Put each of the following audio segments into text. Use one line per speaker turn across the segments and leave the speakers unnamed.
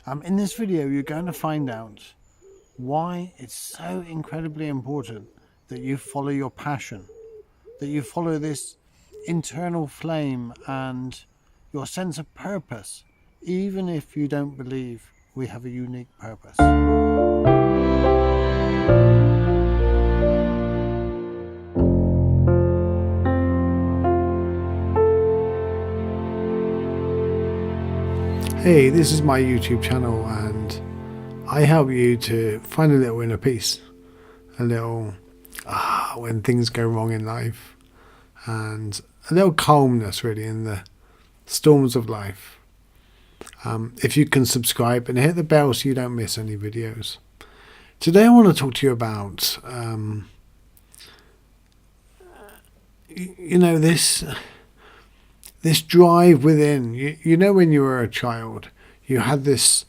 In this video, you're going to find out why it's so incredibly important that you follow your passion, that you follow this internal flame and your sense of purpose, even if you don't believe we have a unique purpose. Hey, this is my YouTube channel and I help you to find a little inner peace, a little when things go wrong in life, and a little calmness really in the storms of life. If you can subscribe and hit the bell so you don't miss any videos. Today I want to talk to you about this drive within. You know, when you were a child, you had this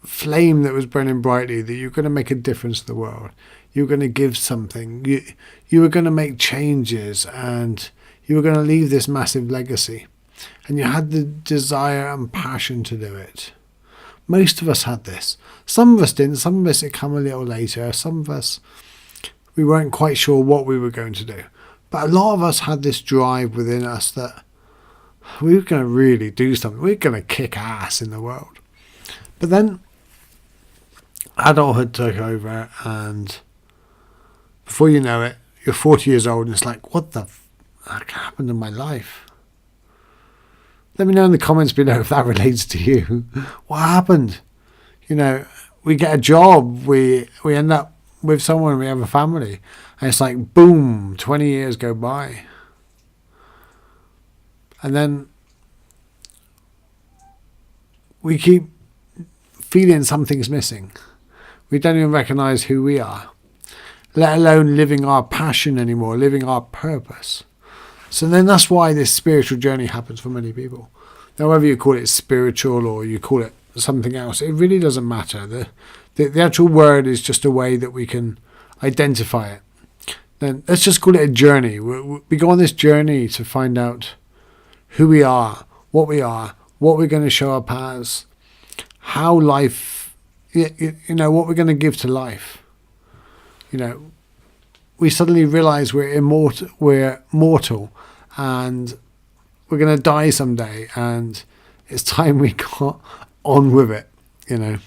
flame that was burning brightly, that you're going to make a difference to the world. You're going to give something. You were going to make changes, and you were going to leave this massive legacy. And you had the desire and passion to do it. Most of us had this. Some of us didn't. Some of us it came a little later. Some of us, we weren't quite sure what we were going to do. But a lot of us had this drive within us that we were going to really do something. We were going to kick ass in the world. But then adulthood took over, and before you know it, you're 40 years old, and it's like, what the fuck happened in my life? Let me know in the comments below if that relates to you. What happened? You know, we get a job, we end up with someone, we have a family, and it's like, boom, 20 years go by. And then we keep feeling something's missing. We don't even recognize who we are, let alone living our passion anymore, living our purpose. So then that's why this spiritual journey happens for many people. Now, whether you call it spiritual or you call it something else, it really doesn't matter. The actual word is just a way that we can identify it. Then let's just call it a journey. We go on this journey to find out who we are, what we're going to show up as, how life, you know, what we're going to give to life. You know, we suddenly realize we're mortal, and we're going to die someday, and it's time we got on with it, you know.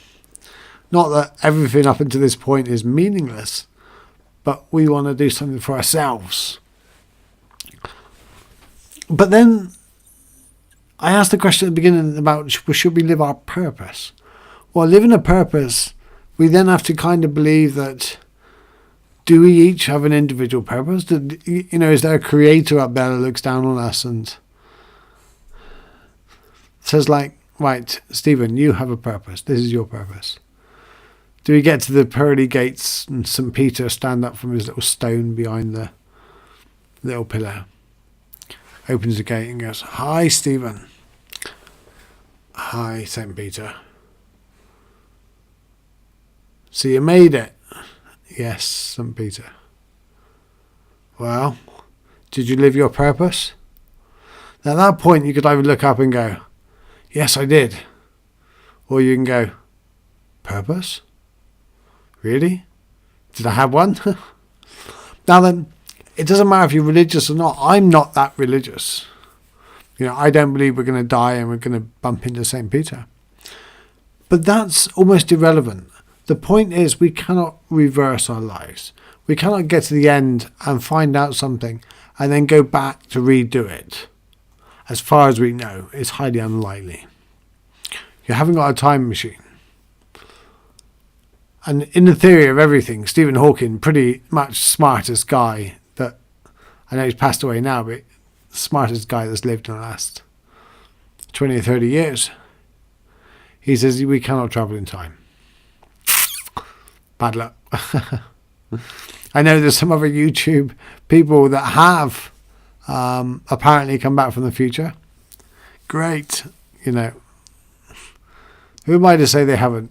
Not that everything up until this point is meaningless, but we want to do something for ourselves. But then I asked the question at the beginning about should we live our purpose? Well, living a purpose, we then have to kind of believe that, do we each have an individual purpose? You know, is there a creator up there that looks down on us and says like, right, Stephen, you have a purpose. This is your purpose. Do we get to the pearly gates and St. Peter stand up from his little stone behind the little pillar, opens the gate and goes, "Hi, Stephen." "Hi, St. Peter." "So you made it?" "Yes, St. Peter." "Well, did you live your purpose?" Now, at that point, you could either look up and go, "Yes, I did." Or you can go, "Purpose? Really? Did I have one?" Now then, it doesn't matter if you're religious or not. I'm not that religious. You know, I don't believe we're going to die and we're going to bump into St. Peter. But that's almost irrelevant. The point is, we cannot reverse our lives. We cannot get to the end and find out something and then go back to redo it. As far as we know, it's highly unlikely. You haven't got a time machine. And in the theory of everything, Stephen Hawking, pretty much smartest guy that, I know he's passed away now, but smartest guy that's lived in the last 20 or 30 years. He says we cannot travel in time. Bad luck. I know there's some other YouTube people that have apparently come back from the future. Great. You know, who am I to say they haven't?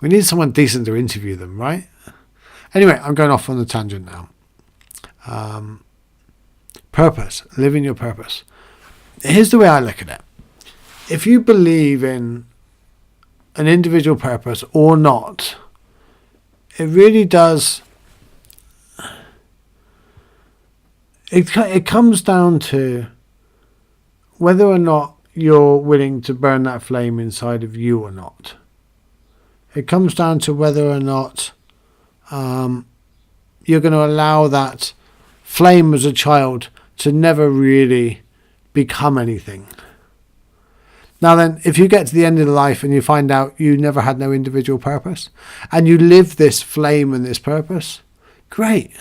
We need someone decent to interview them, right? Anyway, I'm going off on the tangent now. Purpose, living your purpose. Here's the way I look at it. if you believe in an individual purpose or not, it really does. It comes down to whether or not you're willing to burn that flame inside of you or not. It comes down to whether or not you're going to allow that flame as a child to never really become anything. Now then, if you get to the end of life and you find out you never had no individual purpose and you live this flame and this purpose, great.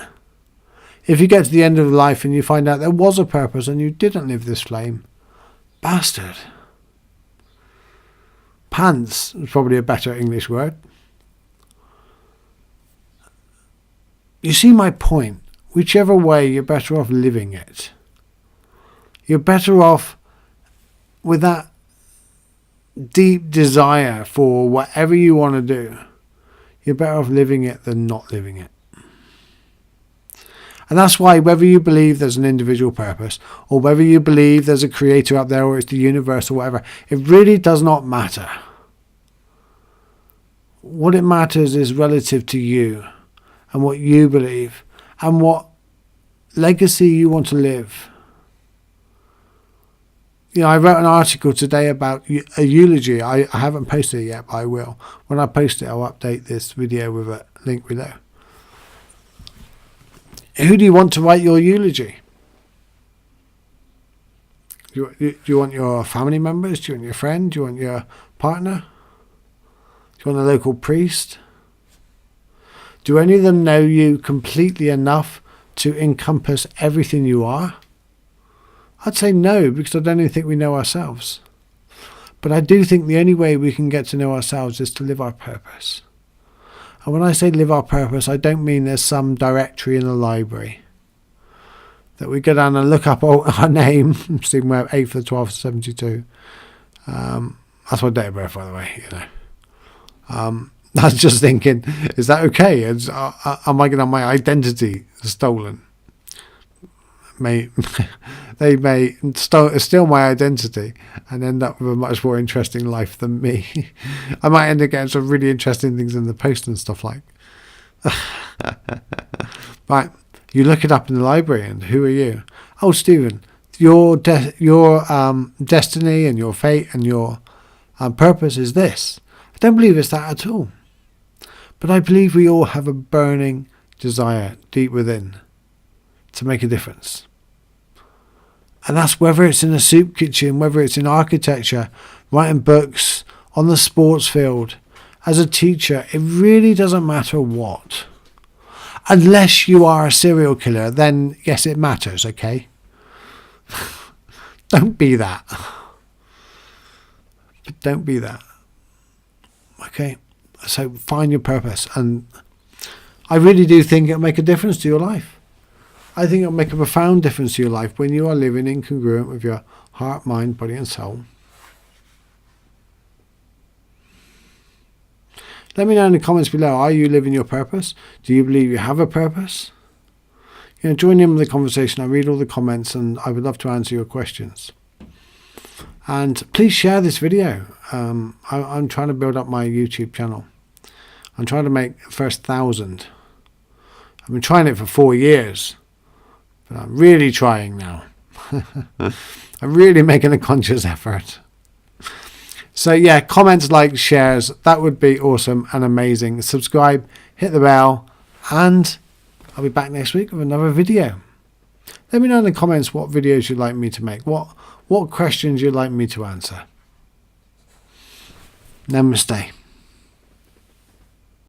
If you get to the end of life and you find out there was a purpose and you didn't live this flame, bastard. Pants is probably a better English word. You see my point. Whichever way, you're better off living it. You're better off with that deep desire for whatever you want to do. You're better off living it than not living it. And that's why whether you believe there's an individual purpose or whether you believe there's a creator up there or it's the universe or whatever, it really does not matter. What it matters is relative to you and what you believe and what legacy you want to live. You know, I wrote an article today about a eulogy. I haven't posted it yet, but I will. When I post it, I'll update this video with a link below. Who do you want to write your eulogy? Do you want your family members? Do you want your friend? Do you want your partner? Do you want a local priest? Do any of them know you completely enough to encompass everything you are? I'd say no, because I don't even think we know ourselves. But I do think the only way we can get to know ourselves is to live our purpose. And when I say live our purpose, I don't mean there's some directory in the library that we go down and look up our name, seeing we're 8th of the 12th, 72. That's my date of birth, by the way. You know, I was just thinking, is that okay? Am I going to have my identity stolen? They may steal my identity and end up with a much more interesting life than me. I might end up getting some really interesting things in the post and stuff like. Right, you look it up in the library, and who are you? Oh, Stephen, your destiny and your fate and your purpose is this. I don't believe it's that at all, but I believe we all have a burning desire deep within to make a difference. And that's whether it's in a soup kitchen, whether it's in architecture, writing books, on the sports field, as a teacher. It really doesn't matter what. Unless you are a serial killer, then yes, it matters, okay? Don't be that. But don't be that. Okay? So find your purpose. And I really do think it'll make a difference to your life. I think it'll make a profound difference to your life when you are living incongruent with your heart, mind, body and soul. Let me know in the comments below, are you living your purpose? Do you believe you have a purpose? You know, join in with the conversation. I read all the comments and I would love to answer your questions. And please share this video. I'm trying to build up my YouTube channel. I'm trying to make the first 1,000. I've been trying it for 4 years. But I'm really trying now. I'm really making a conscious effort. So yeah, comments, likes, shares, that would be awesome and amazing. Subscribe, hit the bell, and I'll be back next week with another video. Let me know in the comments what videos you'd like me to make, what questions you'd like me to answer. Namaste.